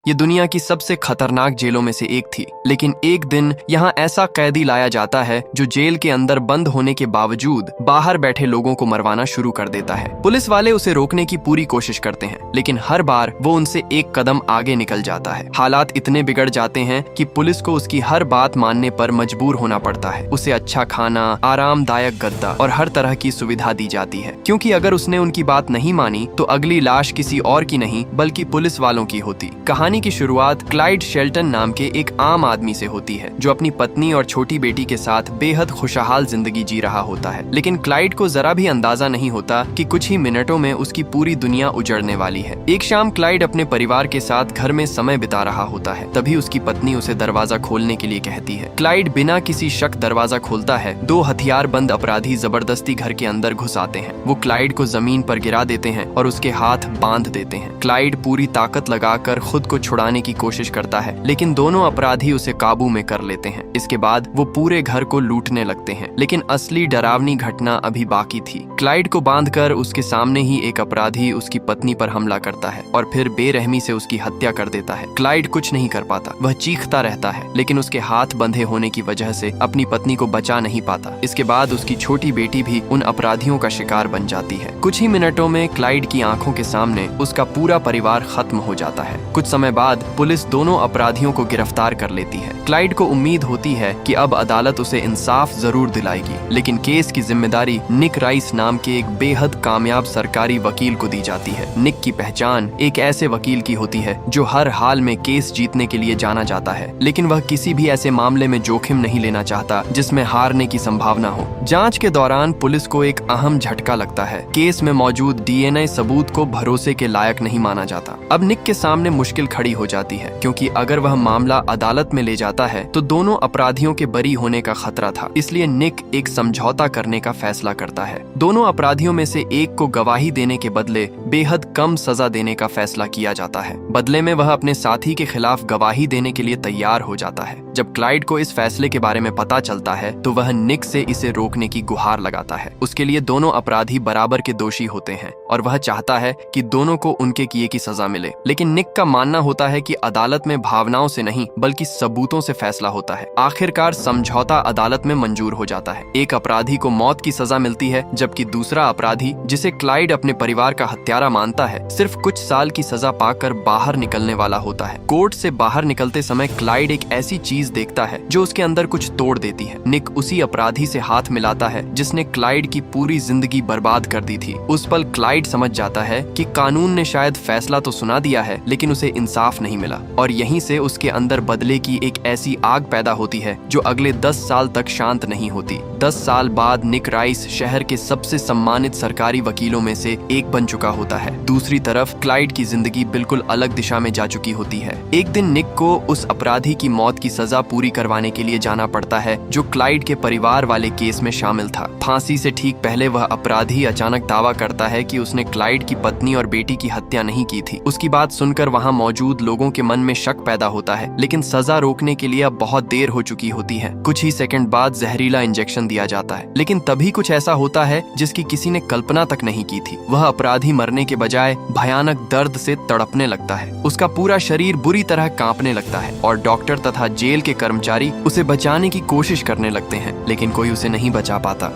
ये दुनिया की सबसे खतरनाक जेलों में से एक थी, लेकिन एक दिन यहाँ ऐसा कैदी लाया जाता है जो जेल के अंदर बंद होने के बावजूद बाहर बैठे लोगों को मरवाना शुरू कर देता है। पुलिस वाले उसे रोकने की पूरी कोशिश करते हैं, लेकिन हर बार वो उनसे एक कदम आगे निकल जाता है। हालात इतने बिगड़ जाते हैं कि पुलिस को उसकी हर बात मानने पर मजबूर होना पड़ता है। उसे अच्छा खाना, आरामदायक गद्दा और हर तरह की सुविधा दी जाती है, क्योंकि अगर उसने उनकी बात नहीं मानी तो अगली लाश किसी और की नहीं बल्कि पुलिस वालों की होती। कहानी की शुरुआत क्लाइड शेल्टन नाम के एक आम आदमी से होती है, जो अपनी पत्नी और छोटी बेटी के साथ बेहद खुशहाल जिंदगी जी रहा होता है। लेकिन क्लाइड को जरा भी अंदाजा नहीं होता कि कुछ ही मिनटों में उसकी पूरी दुनिया उजड़ने वाली है। एक शाम क्लाइड अपने परिवार के साथ घर में समय बिता रहा होता है, तभी उसकी पत्नी उसे दरवाजा खोलने के लिए कहती है। क्लाइड बिना किसी शक दरवाजा खोलता है। दो हथियारबंद अपराधी जबरदस्ती घर के अंदर घुस आते हैं। वो क्लाइड को जमीन पर गिरा देते हैं और उसके हाथ बांध देते हैं। क्लाइड पूरी ताकत लगाकर खुद को छुड़ाने की कोशिश करता है, लेकिन दोनों अपराधी उसे काबू में कर लेते हैं। इसके बाद वो पूरे घर को लूटने लगते हैं, लेकिन असली डरावनी घटना अभी बाकी थी। क्लाइड को बांधकर उसके सामने ही एक अपराधी उसकी पत्नी पर हमला करता है और फिर बेरहमी से उसकी हत्या कर देता है। क्लाइड कुछ नहीं कर पाता, वह चीखता रहता है, लेकिन उसके हाथ बंधे होने की वजह से अपनी पत्नी को बचा नहीं पाता। इसके बाद उसकी छोटी बेटी भी उन अपराधियों का शिकार बन जाती है। कुछ ही मिनटों में क्लाइड की आंखों के सामने उसका पूरा परिवार खत्म हो जाता है। कुछ समय बाद पुलिस दोनों अपराधियों को गिरफ्तार कर लेती है। क्लाइड को उम्मीद होती है कि अब अदालत उसे इंसाफ जरूर दिलाएगी, लेकिन केस की जिम्मेदारी निक राइस नाम के एक बेहद कामयाब सरकारी वकील को दी जाती है। निक की पहचान एक ऐसे वकील की होती है जो हर हाल में केस जीतने के लिए जाना जाता है, लेकिन वह किसी भी ऐसे मामले में जोखिम नहीं लेना चाहता जिसमें हारने की संभावना हो। जांच के दौरान पुलिस को एक अहम झटका लगता है। केस में मौजूद डीएनए सबूत को भरोसे के लायक नहीं माना जाता। अब निक के सामने मुश्किल खड़ी हो जाती है, क्योंकि अगर वह मामला अदालत में ले जाता है तो दोनों अपराधियों के बरी होने का खतरा था। इसलिए निक एक समझौता करने का फैसला करता है। दोनों अपराधियों में से एक को गवाही देने के बदले बेहद कम सजा देने का फैसला किया जाता है। बदले में वह अपने साथी के खिलाफ गवाही देने के लिए तैयार हो जाता है। जब क्लाइड को इस फैसले के बारे में पता चलता है तो वह निक से इसे रोकने की गुहार लगाता है। उसके लिए दोनों अपराधी बराबर के दोषी होते हैं और वह चाहता है कि दोनों को उनके किए की सजा मिले। लेकिन निक का मानना होता है कि अदालत में भावनाओं से नहीं बल्कि सबूतों से फैसला होता है। आखिरकार समझौता अदालत में मंजूर हो जाता है। एक अपराधी को मौत की सजा मिलती है, जबकि दूसरा अपराधी, जिसे क्लाइड अपने परिवार का हत्यारा मानता है, सिर्फ कुछ साल की सजा पाकर बाहर निकलने वाला होता है। कोर्ट से बाहर निकलते समय क्लाइड एक ऐसी चीज देखता है जो उसके अंदर कुछ तोड़ देती है। निक उसी अपराधी से हाथ मिलाता है जिसने क्लाइड की पूरी जिंदगी बर्बाद कर दी थी। उस पल क्लाइड समझ जाता है कि कानून ने शायद फैसला तो सुना दिया है, लेकिन उसे इंसाफ नहीं मिला, और यहीं से उसके अंदर बदले की एक ऐसी आग पैदा होती है जो अगले 10 साल तक शांत नहीं होती। 10 साल बाद निक राइस शहर के सबसे सम्मानित सरकारी वकीलों में से एक बन चुका होता है। दूसरी तरफ क्लाइड की जिंदगी बिल्कुल अलग दिशा में जा चुकी होती है। एक दिन निक को उस अपराधी की मौत की सजा पूरी करवाने के लिए जाना पड़ता है जो क्लाइड के परिवार वाले केस में शामिल था। फांसी से ठीक पहले वह अपराधी अचानक दावा करता है कि उसने क्लाइड की पत्नी और बेटी की हत्या नहीं की थी। उसकी बात सुनकर वहां मौजूद लोगों के मन में शक पैदा होता है, लेकिन सजा रोकने के लिए अब बहुत देर हो चुकी होती है। कुछ ही सेकंड बाद जहरीला इंजेक्शन दिया जाता है, लेकिन तभी कुछ ऐसा होता है जिसकी किसी ने कल्पना तक नहीं की थी। वह अपराधी मरने के बजाय भयानक दर्द से तड़पने लगता है। उसका पूरा शरीर बुरी तरह कांपने लगता है और डॉक्टर तथा जेल के कर्मचारी उसे बचाने की कोशिश करने लगते हैं, लेकिन कोई उसे नहीं बचा पाता।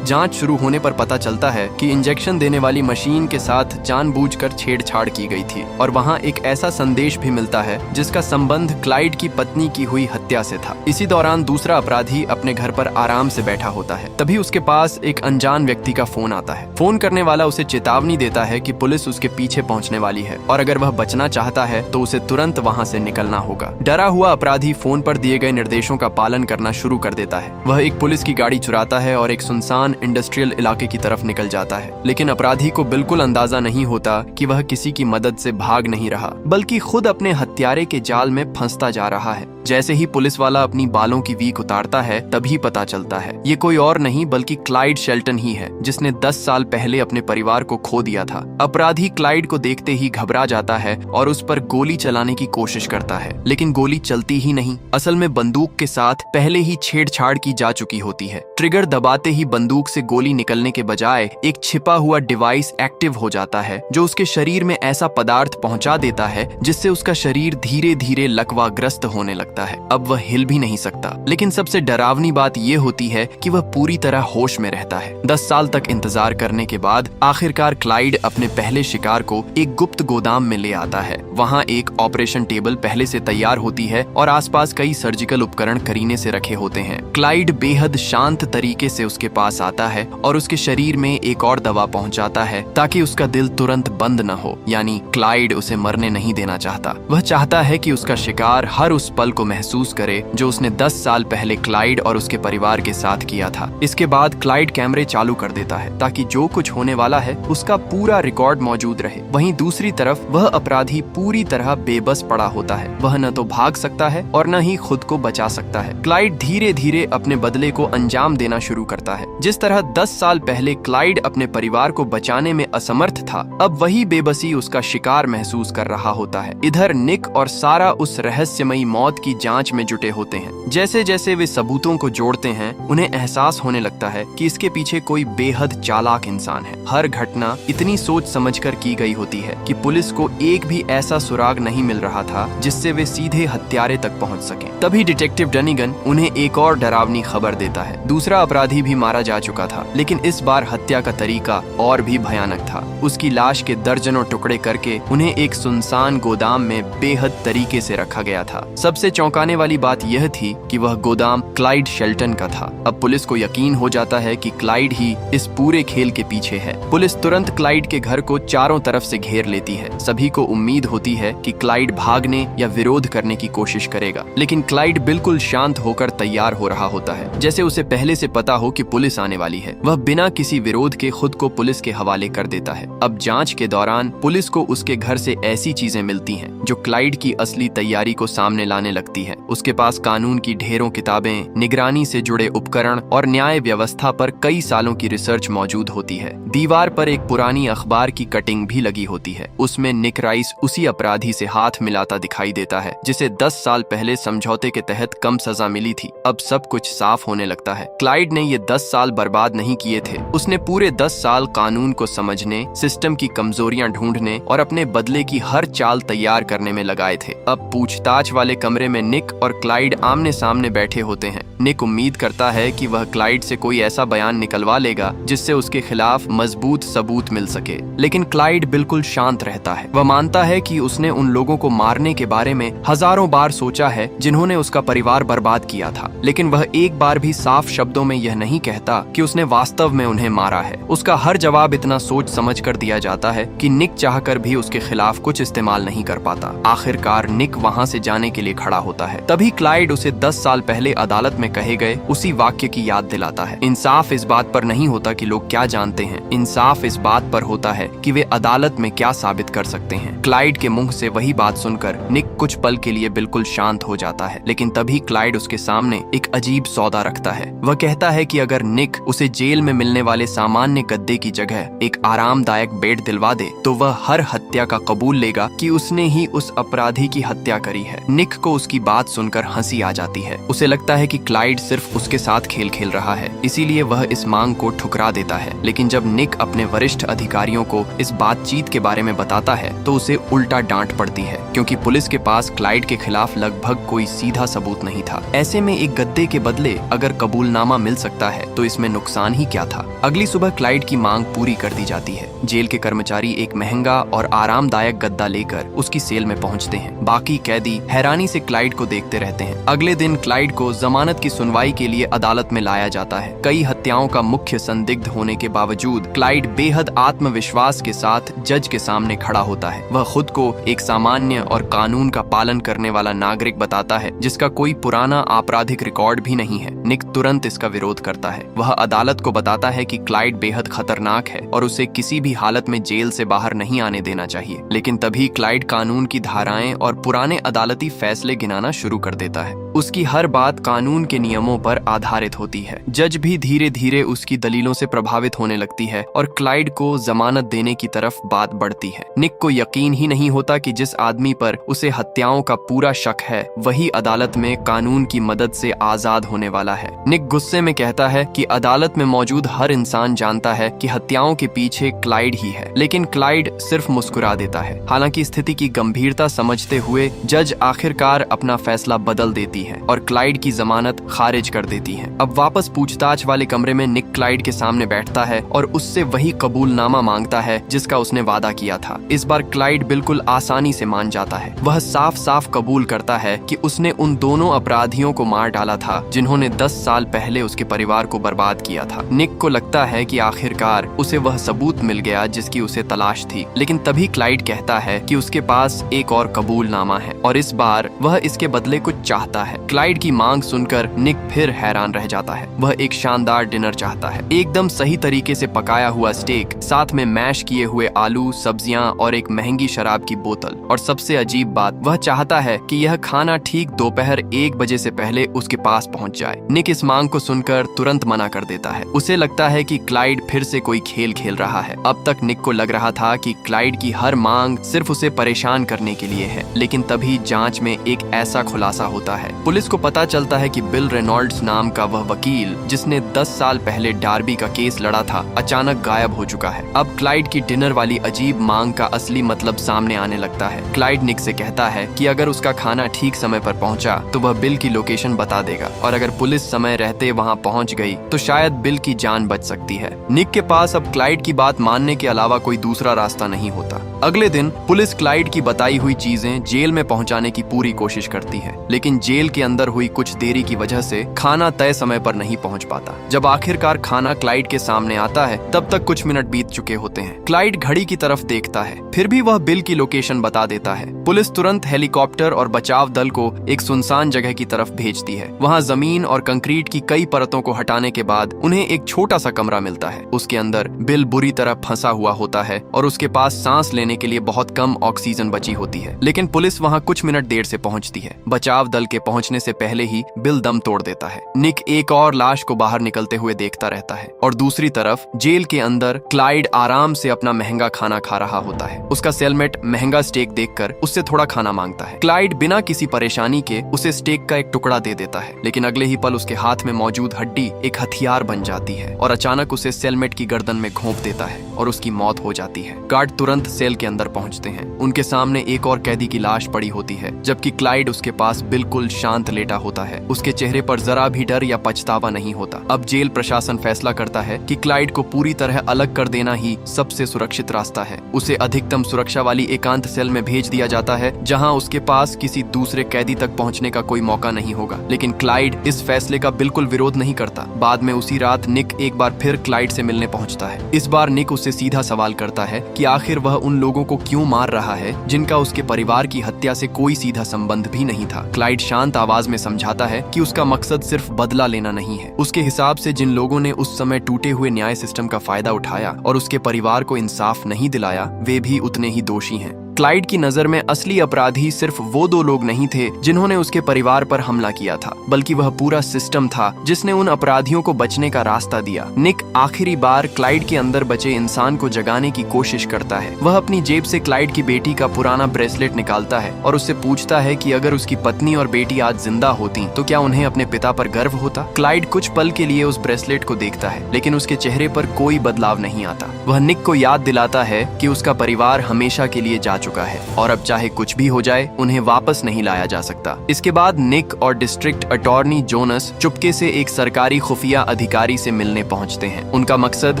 जांच शुरू होने पर पता चलता है कि इंजेक्शन देने वाली मशीन के साथ जानबूझकर छेड़छाड़ की गई थी, और वहां एक ऐसा संदेश भी मिलता है जिसका संबंध क्लाइड की पत्नी की हुई हत्या से था। इसी दौरान दूसरा अपराधी अपने घर पर आराम से बैठा होता है। तभी उसके पास एक अनजान व्यक्ति का फोन आता है। फोन करने वाला उसे चेतावनी देता है कि पुलिस उसके पीछे पहुंचने वाली है और अगर वह बचना चाहता है तो उसे तुरंत वहां से निकलना होगा। डरा हुआ अपराधी फोन पर दिए गए निर्देशों का पालन करना शुरू कर देता है। वह एक पुलिस की गाड़ी चुराता है और एक सुनसान इंडस्ट्रियल इलाके की तरफ निकल जाता है, लेकिन अपराधी को बिल्कुल अंदाजा नहीं होता कि वह किसी की मदद से भाग नहीं रहा, बल्कि खुद अपने हत्यारे के जाल में फंसता जा रहा है। जैसे ही पुलिस वाला अपनी बालों की वीक उतारता है तभी पता चलता है ये कोई और नहीं बल्कि क्लाइड शेल्टन ही है, जिसने 10 साल पहले अपने परिवार को खो दिया था। अपराधी क्लाइड को देखते ही घबरा जाता है और उस पर गोली चलाने की कोशिश करता है, लेकिन गोली चलती ही नहीं। असल में बंदूक के साथ पहले ही छेड़छाड़ की जा चुकी होती है। ट्रिगर दबाते ही बंदूक से गोली निकलने के बजाय एक छिपा हुआ डिवाइस एक्टिव हो जाता है, जो उसके शरीर में ऐसा पदार्थ पहुंचा देता है जिससे उसका शरीर धीरे धीरे लकवाग्रस्त होने लगता है। अब वह हिल भी नहीं सकता। लेकिन सबसे डरावनी बात यह होती है कि वह पूरी तरह होश में रहता है। 10 साल तक इंतजार करने के बाद आखिरकार क्लाइड अपने पहले शिकार को एक गुप्त गोदाम में ले आता है। वहाँ एक ऑपरेशन टेबल पहले से तैयार होती है और आसपास कई सर्जिकल उपकरण करीने से रखे होते हैं। क्लाइड बेहद शांत तरीके से उसके पास आता है और उसके शरीर में एक और दवा पहुंचाता है ताकि उसका दिल तुरंत बंद न हो। यानी क्लाइड उसे मरने नहीं देना चाहता। वह चाहता है कि उसका शिकार हर उस पल को महसूस करे जो उसने 10 साल पहले क्लाइड और उसके परिवार के साथ किया था। इसके बाद क्लाइड कैमरे चालू कर देता है ताकि जो कुछ होने वाला है उसका पूरा रिकॉर्ड मौजूद रहे। वहीं दूसरी तरफ वह अपराधी पूरी तरह बेबस पड़ा होता है। वह न तो भाग सकता है और न ही खुद को बचा सकता है। क्लाइड धीरे धीरे अपने बदले को अंजाम देना शुरू करता है। जिस तरह 10 साल पहले क्लाइड अपने परिवार को बचाने में असमर्थ था, अब वही बेबसी उसका शिकार महसूस कर रहा होता है। इधर निक और सारा उस रहस्यमयी मौत की जांच में जुटे होते हैं। जैसे जैसे वे सबूतों को जोड़ते हैं, उन्हें एहसास होने लगता है कि इसके पीछे कोई बेहद चालाक इंसान है। हर घटना इतनी सोच समझकर की गई होती है कि पुलिस को एक भी ऐसा सुराग नहीं मिल रहा था जिससे वे सीधे हत्यारे तक पहुंच सकें। तभी डिटेक्टिव डनिगन उन्हें एक और डरावनी खबर देता है। दूसरा अपराधी भी मारा जा चुका था, लेकिन इस बार हत्या का तरीका और भी भयानक था। उसकी लाश के दर्जनों टुकड़े करके उन्हें एक सुनसान गोदाम में बेहद तरीके से रखा गया था। सबसे चौंकाने वाली बात यह थी कि वह गोदाम क्लाइड शेल्टन का था। अब पुलिस को यकीन हो जाता है कि क्लाइड ही इस पूरे खेल के पीछे है। पुलिस तुरंत क्लाइड के घर को चारों तरफ से घेर लेती है। सभी को उम्मीद होती है कि क्लाइड भागने या विरोध करने की कोशिश करेगा, लेकिन क्लाइड बिल्कुल शांत होकर तैयार हो रहा होता है, जैसे उसे पहले से पता हो कि पुलिस आने वाली है। वह बिना किसी विरोध के खुद को पुलिस के हवाले कर देता है। अब जांच के दौरान पुलिस को उसके घर से ऐसी चीजें मिलती हैं जो क्लाइड की असली तैयारी को सामने लाने लगती है। उसके पास कानून की ढेरों किताबें, निगरानी से जुड़े उपकरण और न्याय व्यवस्था पर कई सालों की रिसर्च मौजूद होती है। दीवार पर एक पुरानी अखबार की कटिंग भी लगी होती है। उसमें निक राइस उसी अपराधी से हाथ मिलाता दिखाई देता है जिसे 10 साल पहले समझौते के तहत कम सजा मिली थी। अब सब कुछ साफ होने लगता है। क्लाइड ने ये 10 साल बर्बाद नहीं किए थे। उसने पूरे 10 साल कानून को समझने, सिस्टम की कमजोरियां ढूंढने और अपने बदले की हर चाल तैयार करने में लगाए थे। अब पूछताछ वाले कमरे में निक और क्लाइड आमने सामने बैठे होते हैं। निक उम्मीद करता है कि वह क्लाइड से कोई ऐसा बयान निकलवा लेगा जिससे उसके खिलाफ मजबूत सबूत मिल सके, लेकिन क्लाइड बिल्कुल शांत रहता है। वह मानता है कि उसने उन लोगों को मारने के बारे में हजारों बार सोचा है जिन्होंने उसका परिवार बर्बाद किया था, लेकिन वह एक बार भी साफ शब्दों में यह नहीं कहता कि उसने वास्तव में उन्हें मारा है। उसका हर जवाब इतना सोच समझ कर दिया जाता है कि निक चाहकर भी उसके खिलाफ कुछ इस्तेमाल नहीं कर पाता। आखिरकार निक वहाँ से जाने के लिए खड़ा होता है। तभी क्लाइड उसे 10 साल पहले अदालत में कहे गए उसी वाक्य की याद दिलाता है। इंसाफ इस बात पर नहीं होता कि लोग क्या जानते हैं, इंसाफ इस बात पर होता है कि वे अदालत में क्या साबित कर सकते हैं। क्लाइड के मुंह से वही बात सुनकर निक कुछ पल के लिए बिल्कुल शांत हो जाता है, लेकिन तभी क्लाइड उसके सामने एक अजीब सौदा रखता है। वह कहता है कि अगर निक उसे जेल में मिलने वाले सामान्य गद्दे की जगह एक आरामदायक बेड दिलवा दे तो वह हर हत्या का कबूल लेगा कि उसने ही उस अपराधी की हत्या करी है। निक को उसकी बात सुनकर हंसी आ जाती है। उसे लगता है कि क्लाइड सिर्फ उसके साथ खेल खेल रहा है, इसीलिए वह इस मांग को ठुकरा देता है। लेकिन जब निक अपने वरिष्ठ अधिकारियों को इस बातचीत के बारे में बताता है तो उसे उल्टा डांट पड़ती है, क्योंकि पुलिस के पास क्लाइड के खिलाफ लगभग कोई सीधा सबूत नहीं था। ऐसे में एक गद्दे के बदले अगर कबूलनामा मिल सकता है तो इसमें नुकसान ही क्या था। अगली सुबह क्लाइड की मांग पूरी कर दी जाती है। जेल के कर्मचारी एक महंगा और आरामदायक गद्दा लेकर उसकी सेल में पहुंचते हैं। बाकी कैदी हैरानी से क्लाइड को देखते रहते हैं। अगले दिन क्लाइड को जमानत की सुनवाई के लिए अदालत में लाया जाता है। है। कई हत्याओं का मुख्य संदिग्ध होने के बावजूद क्लाइड बेहद आत्मविश्वास के साथ जज के सामने खड़ा होता है। वह खुद को एक सामान्य और कानून का पालन करने वाला नागरिक बताता है जिसका कोई पुराना आपराधिक रिकॉर्ड भी नहीं है। निक तुरंत इसका विरोध करता है। वह अदालत को बताता है कि क्लाइड बेहद खतरनाक है और उसे किसी भी हालत में जेल से बाहर नहीं आने देना चाहिए। लेकिन तभी क्लाइड कानून की धाराएं और पुराने अदालती फैसले गिनाना शुरू कर देता है। उसकी हर बात कानून के नियमों पर आधारित होती है। जज भी धीरे धीरे उसकी दलीलों से प्रभावित होने लगती है और क्लाइड को जमानत देने की तरफ बात बढ़ती है। निक को यकीन ही नहीं होता कि जिस आदमी पर उसे हत्याओं का पूरा शक है वही अदालत में कानून की मदद से आजाद होने वाला है। निक गुस्से में कहता है कि अदालत में मौजूद हर इंसान जानता है कि हत्याओं के पीछे क्लाइड ही है, लेकिन क्लाइड सिर्फ मुस्कुरा देता है। हालांकि स्थिति की गंभीरता समझते हुए जज आखिरकार अपना फैसला बदल देती है और क्लाइड की जमानत खारिज कर देती है। अब वापस पूछताछ वाले कमरे में निक क्लाइड के सामने बैठता है और उससे वही कबूलनामा मांगता है जिसका उसने वादा किया था। इस बार क्लाइड बिल्कुल आसानी से मान जाता है। वह साफ साफ कबूल करता है कि उसने उन दोनों अपराधियों को मार डाला था जिन्होंने 10 साल पहले उसके परिवार को बर्बाद किया था। निक को लगता है कि आखिरकार उसे वह सबूत मिल गया जिसकी उसे तलाश थी, लेकिन तभी क्लाइड कहता है कि उसके पास एक और कबूलनामा है और इस बार वह इसके बदले कुछ चाहता है। क्लाइड की मांग सुनकर निक फिर हैरान रह जाता है। वह एक शानदार डिनर चाहता है, एकदम सही तरीके से पकाया हुआ स्टेक, साथ में मैश किए हुए आलू, सब्जियां और एक महंगी शराब की बोतल। और सबसे अजीब बात, वह चाहता है कि यह खाना ठीक दोपहर 1 बजे से पहले उसके पास पहुंच जाए। निक इस मांग को सुनकर तुरंत मना कर देता है। उसे लगता है कि क्लाइड फिर से कोई खेल खेल रहा है। अब तक निक को लग रहा था कि क्लाइड की हर मांग सिर्फ उसे परेशान करने के लिए है, लेकिन तभी जांच में एक ऐसा खुलासा होता है। पुलिस को पता चलता है कि बिल रेनॉल्ड्स नाम का वह वकील जिसने 10 साल पहले डार्बी का केस लड़ा था, अचानक गायब हो चुका है। अब क्लाइड की डिनर वाली अजीब मांग का असली मतलब सामने आने लगता है। क्लाइड निक से कहता है कि अगर उसका खाना ठीक समय पर पहुंचा तो वह बिल की लोकेशन बता देगा और अगर पुलिस समय रहते वहां पहुंच गई तो शायद बिल की जान बच सकती है। निक के पास अब क्लाइड की बात मानने के अलावा कोई दूसरा रास्ता नहीं होता। अगले दिन पुलिस क्लाइड की बताई हुई चीजें जेल में पहुंचाने की पूरी कोशिश करती है, लेकिन जेल के अंदर हुई कुछ देरी की वजह से खाना तय समय पर नहीं पहुंच पाता। जब आखिरकार खाना क्लाइड के सामने आता है तब तक कुछ मिनट बीत चुके होते हैं। क्लाइड घड़ी की तरफ देखता है, फिर भी वह बिल की लोकेशन बता देता है। पुलिस तुरंत हेलीकॉप्टर और बचाव दल को एक सुनसान जगह की तरफ भेजती है। वहां जमीन और कंक्रीट की कई परतों को हटाने के बाद उन्हें एक छोटा सा कमरा मिलता है। उसके अंदर बिल बुरी तरह फंसा हुआ होता है और उसके पास सांस लेने के लिए बहुत कम ऑक्सीजन बची होती है, लेकिन पुलिस वहां कुछ मिनट देर से पहुंचती है। बचाव दल के पहुंचने से पहले ही बिल दम तोड़ देता है। निक एक और लाश को बाहर निकलते हुए देखता रहता है और दूसरी तरफ जेल के अंदर क्लाइड आराम से अपना महंगा खाना खा रहा होता है। उसका सेलमेट महंगा स्टेक देखकर उससे थोड़ा खाना मांगता है। क्लाइड बिना किसी परेशानी के उसे स्टेक का एक टुकड़ा दे देता है, लेकिन अगले ही पल उसके हाथ में मौजूद हड्डी एक हथियार बन जाती है और अचानक उसे सेलमेट की गर्दन में घोंप देता है और उसकी मौत हो जाती है। गार्ड तुरंत सेल के अंदर पहुंचते हैं। उनके सामने एक और कैदी की लाश पड़ी होती है, जबकि क्लाइड उसके पास बिल्कुल शांत लेटा होता है। उसके चेहरे पर जरा भी डर या पछतावा नहीं होता। अब जेल प्रशासन फैसला करता है कि क्लाइड को पूरी तरह अलग कर देना ही सबसे सुरक्षित रास्ता है। उसे अधिकतम सुरक्षा वाली एकांत सेल में भेज दिया जाता है, जहां उसके पास किसी दूसरे कैदी तक पहुंचने का कोई मौका नहीं होगा। लेकिन क्लाइड इस फैसले का बिल्कुल विरोध नहीं करता। बाद में उसी रात निक एक बार फिर क्लाइड से मिलने पहुंचता है। इस बार निक उससे सीधा सवाल करता है कि आखिर वह उन लोगों को क्यों मार रहा है जिनका उसके परिवार की हत्या से कोई सीधा संबंध भी नहीं था। क्लाइड शांत आवाज में समझाता है कि उसका मकसद सिर्फ बदला लेना नहीं है। उसके हिसाब से जिन लोगों ने उस समय टूटे हुए न्याय सिस्टम का फायदा उठाया और उसके परिवार को इंसाफ नहीं दिलाया, वे भी उतने ही दोषी हैं। क्लाइड की नजर में असली अपराधी सिर्फ वो 2 लोग नहीं थे जिन्होंने उसके परिवार पर हमला किया था, बल्कि वह पूरा सिस्टम था जिसने उन अपराधियों को बचने का रास्ता दिया। निक आखिरी बार क्लाइड के अंदर बचे इंसान को जगाने की कोशिश करता है। वह अपनी जेब से क्लाइड की बेटी का पुराना ब्रेसलेट निकालता है और उससे पूछता है कि अगर उसकी पत्नी और बेटी आज जिंदा होती तो क्या उन्हें अपने पिता पर गर्व होता। क्लाइड कुछ पल के लिए उस ब्रेसलेट को देखता है, लेकिन उसके चेहरे पर कोई बदलाव नहीं आता। वह निक को याद दिलाता है कि उसका परिवार हमेशा के लिए जा चुका है और अब चाहे कुछ भी हो जाए उन्हें वापस नहीं लाया जा सकता। इसके बाद निक और डिस्ट्रिक्ट अटॉर्नी जोनस चुपके से एक सरकारी खुफिया अधिकारी से मिलने पहुंचते हैं। उनका मकसद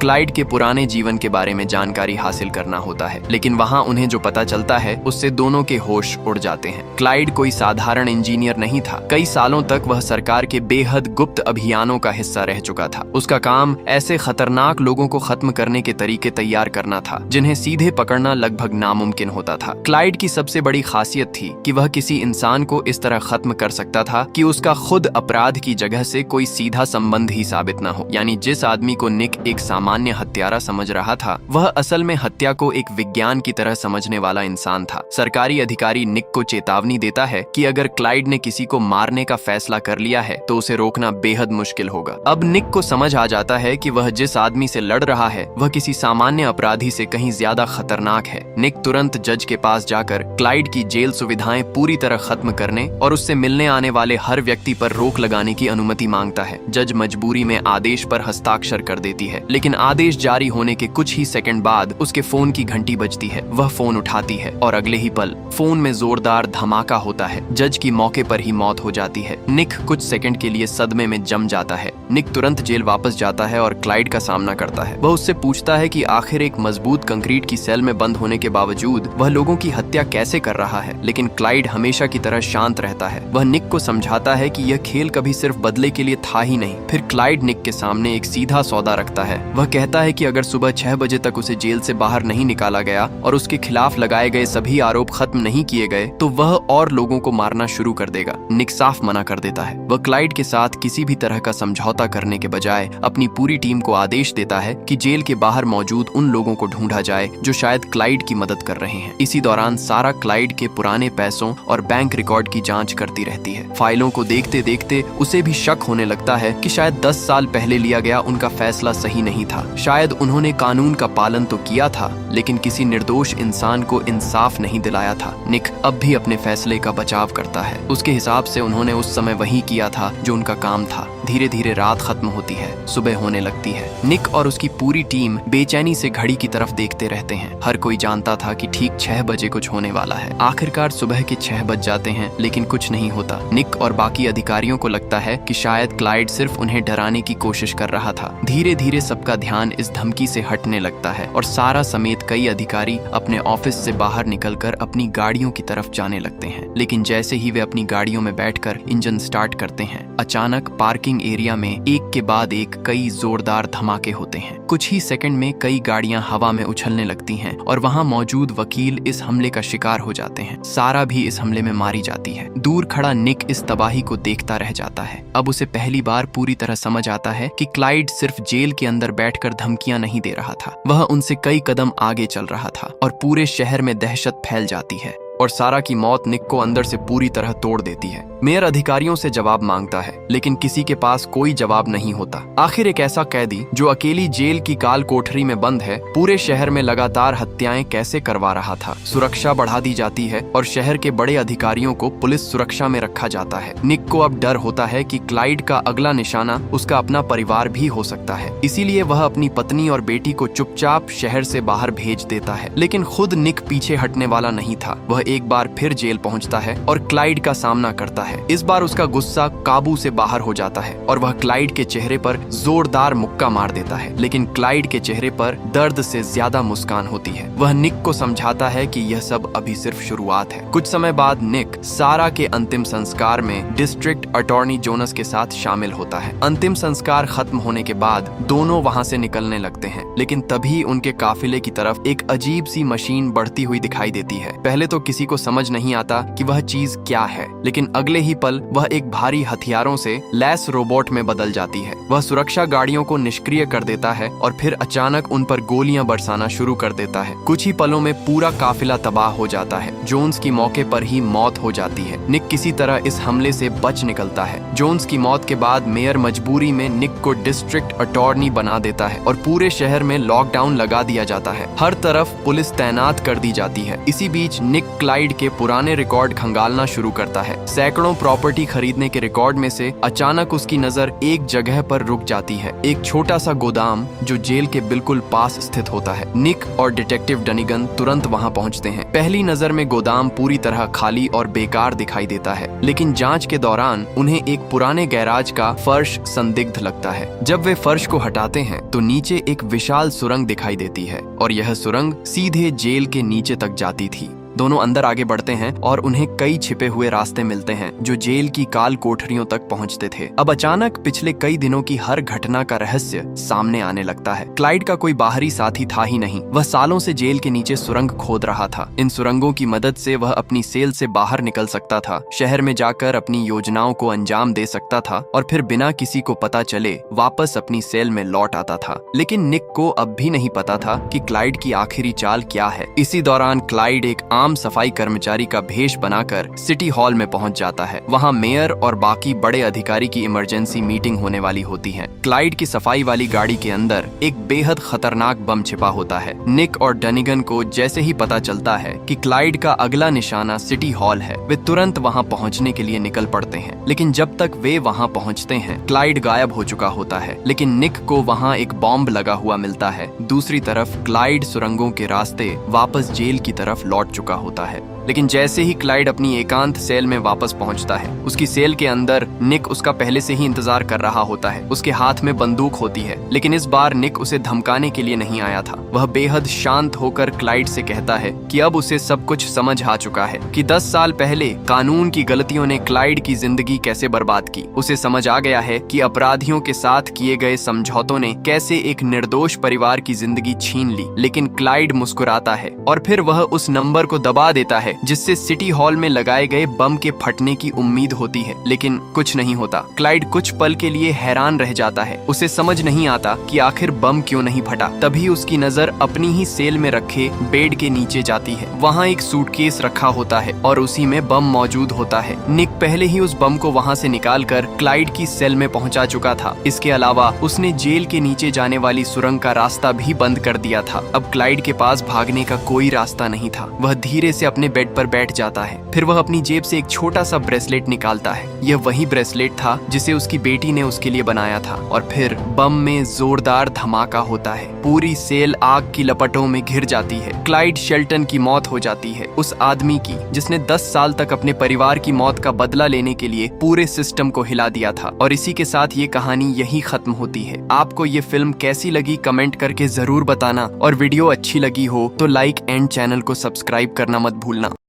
क्लाइड के पुराने जीवन के बारे में जानकारी हासिल करना होता है, लेकिन वहां उन्हें जो पता चलता है उससे दोनों के होश उड़ जाते हैं। क्लाइड कोई साधारण इंजीनियर नहीं था। कई सालों तक वह सरकार के बेहद गुप्त अभियानों का हिस्सा रह चुका था। उसका काम ऐसे खतरनाक लोगों को खत्म करने के तरीके तैयार करना था जिन्हें सीधे पकड़ना लगभग नामुमकिन होता था। क्लाइड की सबसे बड़ी खासियत थी कि वह किसी इंसान को इस तरह खत्म कर सकता था कि उसका खुद अपराध की जगह से कोई सीधा संबंध ही साबित न हो। यानी जिस आदमी को निक एक सामान्य हत्यारा समझ रहा था, वह असल में हत्या को एक विज्ञान की तरह समझने वाला इंसान था। सरकारी अधिकारी निक को चेतावनी देता है कि अगर क्लाइड ने किसी को मारने का फैसला कर लिया है तो उसे रोकना बेहद मुश्किल होगा। अब निक को समझ आ जाता है कि वह जिस आदमी से लड़ रहा है वह किसी सामान्य अपराधी से कहीं ज्यादा खतरनाक है। निक तुरंत जज के पास जाकर क्लाइड की जेल सुविधाएं पूरी तरह खत्म करने और उससे मिलने आने वाले हर व्यक्ति पर रोक लगाने की अनुमति मांगता है। जज मजबूरी में आदेश पर हस्ताक्षर कर देती है, लेकिन आदेश जारी होने के कुछ ही सेकंड बाद उसके फोन की घंटी बजती है। वह फोन उठाती है और अगले ही पल फोन में जोरदार धमाका होता है। जज की मौके पर ही मौत हो जाती है। निक कुछ सेकंड के लिए सदमे में जम जाता है। निक तुरंत जेल वापस जाता है और क्लाइड का सामना करता है। वह उससे पूछता है कि आखिर एक मजबूत कंक्रीट की सेल में बंद होने के बावजूद वह लोगों की हत्या कैसे कर रहा है, लेकिन क्लाइड हमेशा की तरह शांत रहता है। वह निक को समझाता है कि यह खेल कभी सिर्फ बदले के लिए था ही नहीं। फिर क्लाइड निक के सामने एक सीधा सौदा रखता है। वह कहता है कि अगर सुबह 6 बजे तक उसे जेल से बाहर नहीं निकाला गया और उसके खिलाफ लगाए गए सभी आरोप खत्म नहीं किए गए तो वह और लोगों को मारना शुरू कर देगा। निक साफ मना कर देता है। वह क्लाइड के साथ किसी भी तरह का समझौता करने के बजाय अपनी पूरी टीम को आदेश देता है कि जेल के बाहर मौजूद उन लोगों को ढूंढा जाए जो शायद क्लाइड की मदद कर रहे हैं। इसी दौरान सारा क्लाइड के पुराने पैसों और बैंक रिकॉर्ड की जांच करती रहती है। फाइलों को देखते देखते उसे भी शक होने लगता है कि शायद 10 साल पहले लिया गया उनका फैसला सही नहीं था। शायद उन्होंने कानून का पालन तो किया था, लेकिन किसी निर्दोष इंसान को इंसाफ नहीं दिलाया था। निक अब भी अपने फैसले का बचाव करता है। उसके हिसाब से उन्होंने उस समय वही किया था जो उनका काम था। धीरे धीरे रात खत्म होती है, सुबह होने लगती है। निक और उसकी पूरी टीम बेचैनी से घड़ी की तरफ देखते रहते हैं। हर कोई जानता था कि ठीक 6 बजे कुछ होने वाला है। आखिरकार सुबह के 6 बज जाते हैं, लेकिन कुछ नहीं होता। निक और बाकी अधिकारियों को लगता है कि शायद क्लाइड सिर्फ उन्हें डराने की कोशिश कर रहा था। धीरे धीरे सबका ध्यान इस धमकी से हटने लगता है और सारा समेत कई अधिकारी अपने ऑफिस से बाहर निकलकर अपनी गाड़ियों की तरफ जाने लगते हैं। लेकिन जैसे ही वे अपनी गाड़ियों में बैठकर इंजन स्टार्ट करते हैं, अचानक पार्किंग एरिया में एक के बाद एक कई जोरदार धमाके होते हैं। कुछ ही सेकंड में कई गाड़ियां हवा में उछलने लगती हैं और वहां मौजूद वकील इस हमले का शिकार हो जाते हैं। सारा भी इस हमले में मारी जाती है। दूर खड़ा निक इस तबाही को देखता रह जाता है। अब उसे पहली बार पूरी तरह समझ आता है कि क्लाइड सिर्फ जेल के अंदर बैठकर धमकियां नहीं दे रहा था, वह उनसे कई कदम आगे चल रहा था और पूरे शहर में दहशत फैल जाती है। और सारा की मौत निक को अंदर से पूरी तरह तोड़ देती है। मेयर अधिकारियों से जवाब मांगता है, लेकिन किसी के पास कोई जवाब नहीं होता। आखिर एक ऐसा कैदी जो अकेली जेल की काल कोठरी में बंद है, पूरे शहर में लगातार हत्याएं कैसे करवा रहा था। सुरक्षा बढ़ा दी जाती है और शहर के बड़े अधिकारियों को पुलिस सुरक्षा में रखा जाता है। निक को अब डर होता है कि क्लाइड का अगला निशाना उसका अपना परिवार भी हो सकता है। इसीलिए वह अपनी पत्नी और बेटी को चुपचाप शहर से बाहर भेज देता है। लेकिन खुद निक पीछे हटने वाला नहीं था। वह एक बार फिर जेल पहुंचता है और क्लाइड का सामना करता है। इस बार उसका गुस्सा काबू से बाहर हो जाता है और वह क्लाइड के चेहरे पर जोरदार मुक्का मार देता है। लेकिन क्लाइड के चेहरे पर दर्द से ज्यादा मुस्कान होती है। वह निक को समझाता है कि यह सब अभी सिर्फ शुरुआत है। कुछ समय बाद निक सारा के अंतिम संस्कार में डिस्ट्रिक्ट अटॉर्नी जोनस के साथ शामिल होता है। अंतिम संस्कार खत्म होने के बाद दोनों वहां से निकलने लगते हैं, लेकिन तभी उनके काफिले की तरफ एक अजीब सी मशीन बढ़ती हुई दिखाई देती है। पहले तो किसी को समझ नहीं आता कि वह चीज क्या है, लेकिन अगले ही पल वह एक भारी हथियारों से लैस रोबोट में बदल जाती है। वह सुरक्षा गाड़ियों को निष्क्रिय कर देता है और फिर अचानक उन पर गोलियां बरसाना शुरू कर देता है। कुछ ही पलों में पूरा काफिला तबाह हो जाता है। जोन्स की मौके पर ही मौत हो जाती है। निक किसी तरह इस हमले से बच निकलता है। जोन्स की मौत के बाद मेयर मजबूरी में निक को डिस्ट्रिक्ट अटॉर्नी बना देता है और पूरे शहर में लॉकडाउन लगा दिया जाता है। हर तरफ पुलिस तैनात कर दी जाती है। इसी बीच निक क्लाइड के पुराने रिकॉर्ड खंगालना शुरू करता है। सैकड़ों प्रॉपर्टी खरीदने के रिकॉर्ड में से अचानक उसकी नजर एक जगह पर रुक जाती है, एक छोटा सा गोदाम जो जेल के बिल्कुल पास स्थित होता है। निक और डिटेक्टिव डनिगन तुरंत वहां पहुंचते हैं। पहली नजर में गोदाम पूरी तरह खाली और बेकार दिखाई देता है, लेकिन जांच के दौरान उन्हें एक पुराने गैराज का फर्श संदिग्ध लगता है। जब वे फर्श को हटाते हैं तो नीचे एक विशाल सुरंग दिखाई देती है और यह सुरंग सीधे जेल के नीचे तक जाती थी। दोनों अंदर आगे बढ़ते हैं और उन्हें कई छिपे हुए रास्ते मिलते हैं जो जेल की काल कोठरियों तक पहुंचते थे। अब अचानक पिछले कई दिनों की हर घटना का रहस्य सामने आने लगता है। क्लाइड का कोई बाहरी साथी था ही नहीं। वह सालों से जेल के नीचे सुरंग खोद रहा था। इन सुरंगों की मदद से वह अपनी सेल से बाहर निकल सकता था, शहर में जाकर अपनी योजनाओं को अंजाम दे सकता था और फिर बिना किसी को पता चले वापस अपनी सेल में लौट आता था। लेकिन निक को अब भी नहीं पता था कि क्लाइड की आखिरी चाल क्या है। इसी दौरान क्लाइड एक आम सफाई कर्मचारी का भेष बनाकर सिटी हॉल में पहुंच जाता है। वहां मेयर और बाकी बड़े अधिकारी की इमरजेंसी मीटिंग होने वाली होती है। क्लाइड की सफाई वाली गाड़ी के अंदर एक बेहद खतरनाक बम छिपा होता है। निक और डनिगन को जैसे ही पता चलता है कि क्लाइड का अगला निशाना सिटी हॉल है, वे तुरंत वहां पहुंचने के लिए निकल पड़ते हैं। लेकिन जब तक वे वहां पहुंचते हैं, क्लाइड गायब हो चुका होता है। लेकिन निक को वहां एक बॉम्ब लगा हुआ मिलता है। दूसरी तरफ क्लाइड सुरंगों के रास्ते वापस जेल की तरफ लौट चुका होता है। लेकिन जैसे ही क्लाइड अपनी एकांत सेल में वापस पहुंचता है, उसकी सेल के अंदर निक उसका पहले से ही इंतजार कर रहा होता है। उसके हाथ में बंदूक होती है, लेकिन इस बार निक उसे धमकाने के लिए नहीं आया था। वह बेहद शांत होकर क्लाइड से कहता है कि अब उसे सब कुछ समझ आ चुका है कि 10 साल पहले कानून की गलतियों ने क्लाइड की जिंदगी कैसे बर्बाद की। उसे समझ आ गया है कि अपराधियों के साथ किए गए समझौतों ने कैसे एक निर्दोष परिवार की जिंदगी छीन ली। लेकिन क्लाइड मुस्कुराता है और फिर वह उस नंबर को दबा देता है जिससे सिटी हॉल में लगाए गए बम के फटने की उम्मीद होती है। लेकिन कुछ नहीं होता। क्लाइड कुछ पल के लिए हैरान रह जाता है। उसे समझ नहीं आता कि आखिर बम क्यों नहीं फटा। तभी उसकी नजर अपनी ही सेल में रखे बेड के नीचे जाती है। वहाँ एक सूटकेस रखा होता है और उसी में बम मौजूद होता है। निक पहले ही उस बम को वहाँ से निकालकर क्लाइड की सेल में पहुँचा चुका था। इसके अलावा उसने जेल के नीचे जाने वाली सुरंग का रास्ता भी बंद कर दिया था। अब क्लाइड के पास भागने का कोई रास्ता नहीं था। वह धीरे से अपने बेड पर बैठ जाता है। फिर वह अपनी जेब से एक छोटा सा ब्रेसलेट निकालता है। यह वही ब्रेसलेट था जिसे उसकी बेटी ने उसके लिए बनाया था। और फिर बम में जोरदार धमाका होता है। पूरी सेल आग की लपटों में घिर जाती है। क्लाइड शेल्टन की मौत हो जाती है, उस आदमी की जिसने 10 साल तक अपने परिवार की मौत का बदला लेने के लिए पूरे सिस्टम को हिला दिया था। और इसी के साथ ये कहानी यही खत्म होती है। आपको ये फिल्म कैसी लगी कमेंट करके जरूर बताना, और वीडियो अच्छी लगी हो तो लाइक एंड चैनल को सब्सक्राइब करना मत भूलना।